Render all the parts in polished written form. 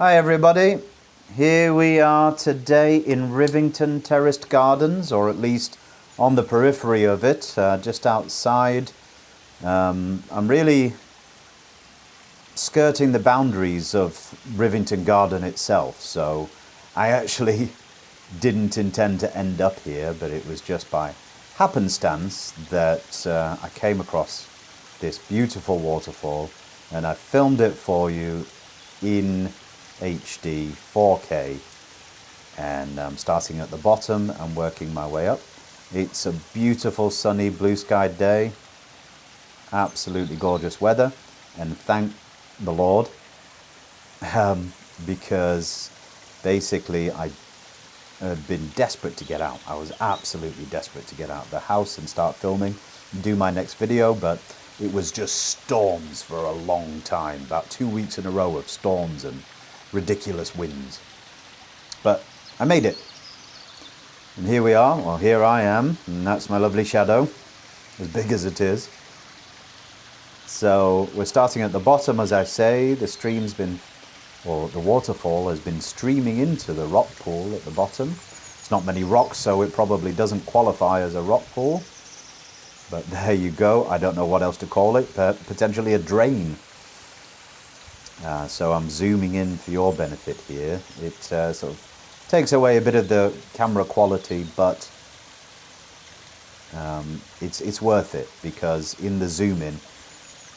Hi everybody, here we are today in Rivington Gardens, or at least on the periphery of it, just outside. I'm really skirting the boundaries of Rivington Garden itself, so I actually didn't intend to end up here, but it was just by happenstance that I came across this beautiful waterfall, and I filmed it for you in HD 4K, and I'm starting at the bottom and working my way up. It's a beautiful sunny blue sky day, absolutely gorgeous weather, and thank the Lord, because basically I had been desperate to get out. I was absolutely desperate to get out of the house and start filming, do my next video, but it was just storms for a long time, about 2 weeks in a row of storms and ridiculous winds. But I made it. And here we are, well here I am, and that's my lovely shadow, as big as it is. So we're starting at the bottom, as I say. The stream's been, or the waterfall has been streaming into the rock pool at the bottom. It's not many rocks, so it probably doesn't qualify as a rock pool. But there you go. I don't know what else to call it, but potentially a drain. So I'm zooming in for your benefit here. It sort of takes away a bit of the camera quality, but it's worth it, because in the zoom in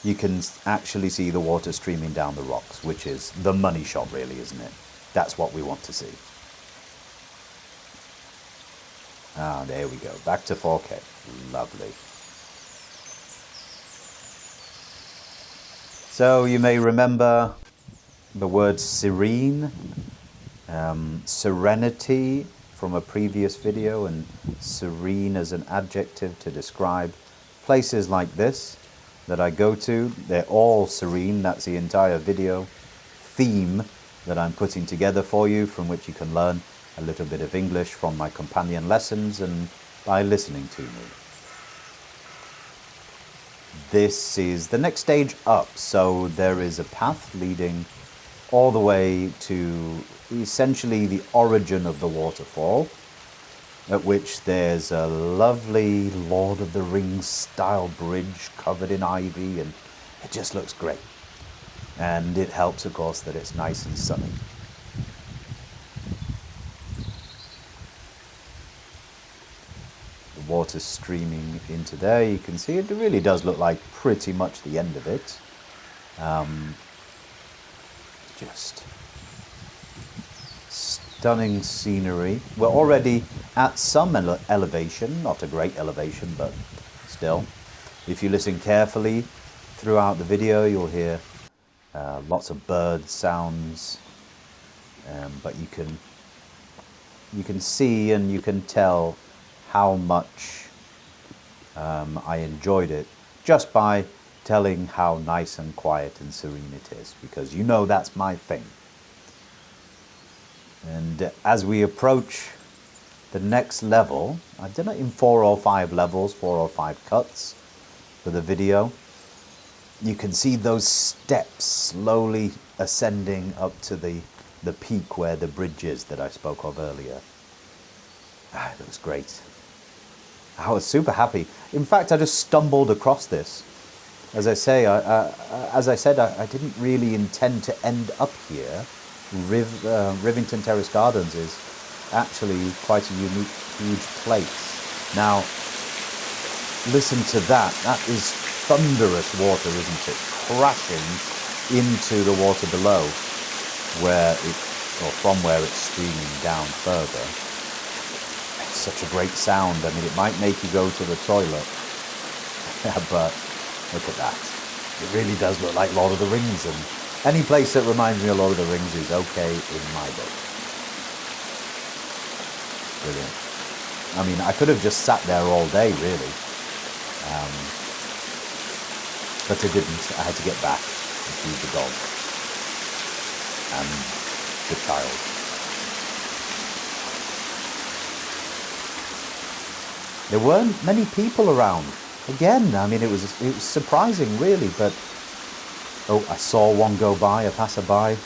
you can actually see the water streaming down the rocks, which is the money shot really, isn't it? That's what we want to see. Ah, there we go. Back to 4K. Lovely. So you may remember the word serene, serenity from a previous video, and serene as an adjective to describe places like this that I go to. They're all serene. That's the entire video theme that I'm putting together for you, from which you can learn a little bit of English from my companion lessons and by listening to me. This is the next stage up, so there is a path leading all the way to essentially the origin of the waterfall, at which there's a lovely Lord of the Rings style bridge covered in ivy, and it just looks great. And it helps, of course, that it's nice and sunny. The water's streaming into there. You can see it really does look like pretty much the end of it. Just stunning scenery. We're already at some elevation, not a great elevation, but still. If you listen carefully throughout the video, you'll hear lots of bird sounds, but you can see and you can tell how much I enjoyed it just by telling how nice and quiet and serene it is, because you know that's my thing. And as we approach the next level, I've done it in 4 or 5 levels, 4 or 5 cuts for the video. You can see those steps slowly ascending up to the peak where the bridge is that I spoke of earlier. That was great. I was super happy. In fact, I just stumbled across this. As I say, I didn't really intend to end up here. Rivington Gardens is actually quite a unique, huge place. Now, listen to that. That is thunderous water, isn't it? Crashing into the water below, from where it's streaming down further. It's such a great sound. I mean, it might make you go to the toilet, but look at that. It really does look like Lord of the Rings, and any place that reminds me of Lord of the Rings is okay in my book. Brilliant. I mean, I could have just sat there all day, really. But I didn't. I had to get back and feed the dog and the child. There weren't many people around. Again, I mean, it was surprising, really, but oh, I saw one go by, a passerby.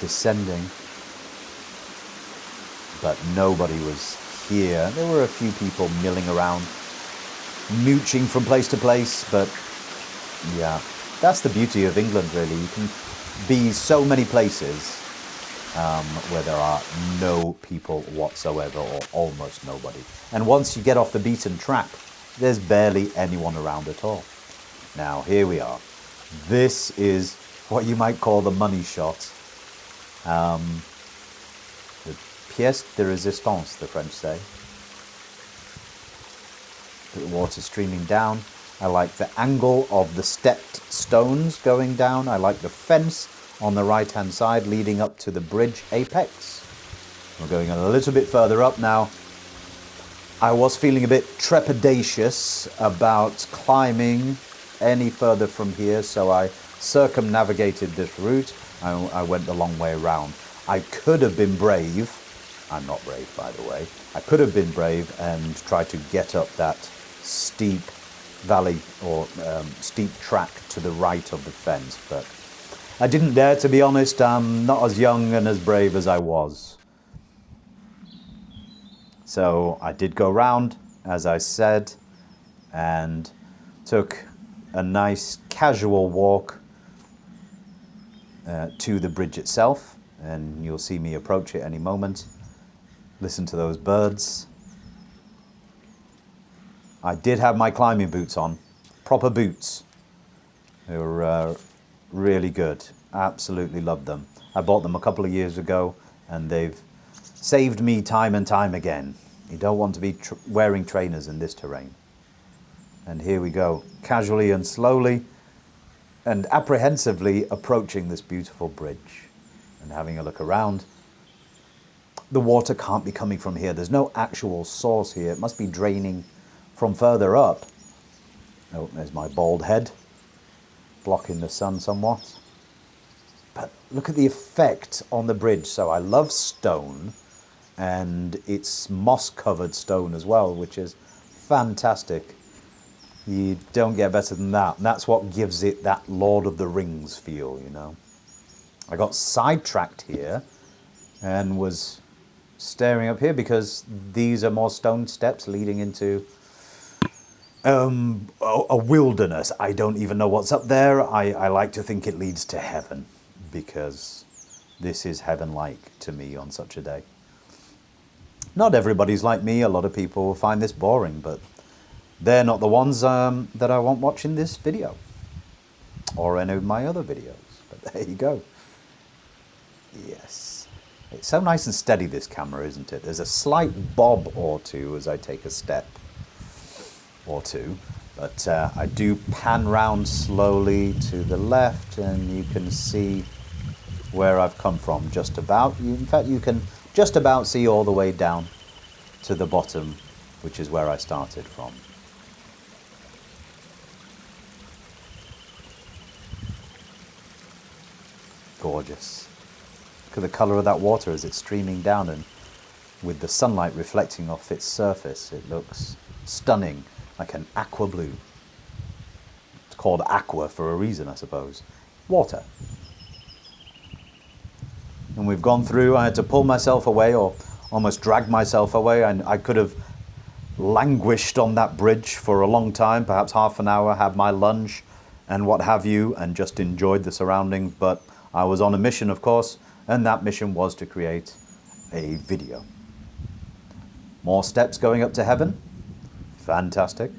descending. But nobody was here. There were a few people milling around, mooching from place to place, but yeah, that's the beauty of England, really. You can be so many places where there are no people whatsoever, or almost nobody. And once you get off the beaten track, there's barely anyone around at all. Now, here we are. This is what you might call the money shot. The pièce de résistance, the French say. The water streaming down. I like the angle of the stepped stones going down. I like the fence on the right-hand side leading up to the bridge apex. We're going a little bit further up now. I was feeling a bit trepidatious about climbing any further from here, so I circumnavigated this route. I went the long way around. I could have been brave. I'm not brave, by the way. I could have been brave and tried to get up that steep valley or steep track to the right of the fence, but I didn't dare, to be honest. I'm not as young and as brave as I was. So I did go round, as I said, and took a nice casual walk to the bridge itself, and you'll see me approach it any moment. Listen to those birds. I did have my climbing boots on, proper boots. They were really good. Absolutely loved them. I bought them a couple of years ago, and they've saved me time and time again. You don't want to be wearing trainers in this terrain. And here we go, casually and slowly and apprehensively approaching this beautiful bridge and having a look around. The water can't be coming from here. There's no actual source here. It must be draining from further up. Oh, there's my bald head, blocking the sun somewhat. But look at the effect on the bridge. So I love stone, and it's moss-covered stone as well, which is fantastic. You don't get better than that. And that's what gives it that Lord of the Rings feel, you know. I got sidetracked here and was staring up here because these are more stone steps leading into a wilderness. I don't even know what's up there. I like to think it leads to heaven, because this is heaven-like to me on such a day. Not everybody's like me. A lot of people will find this boring, but they're not the ones that I want watching this video or any of my other videos. But there you go. Yes. It's so nice and steady, this camera, isn't it? There's a slight bob or two as I take a step or two, but I do pan round slowly to the left, and you can see where I've come from just about. In fact, you can just about see all the way down to the bottom, which is where I started from. Gorgeous. Look at the colour of that water as it's streaming down, and with the sunlight reflecting off its surface, it looks stunning, like an aqua blue. It's called aqua for a reason, I suppose. Water. And we've gone through. I had to pull myself away, or almost drag myself away. I could have languished on that bridge for a long time, perhaps half an hour, had my lunch and what have you, and just enjoyed the surroundings. But I was on a mission, of course, and that mission was to create a video. More steps going up to heaven. Fantastic.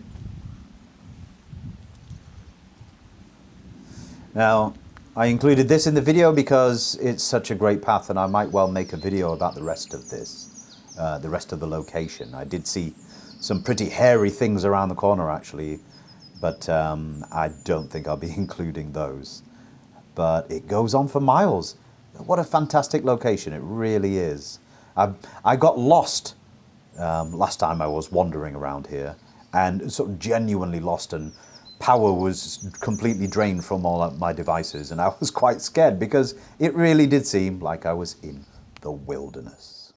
Now, I included this in the video because it's such a great path, and I might well make a video about the rest of this, the rest of the location. I did see some pretty hairy things around the corner, actually, but I don't think I'll be including those. But it goes on for miles. What a fantastic location, it really is. I got lost last time I was wandering around here, and sort of genuinely lost, and power was completely drained from all of my devices, and I was quite scared because it really did seem like I was in the wilderness.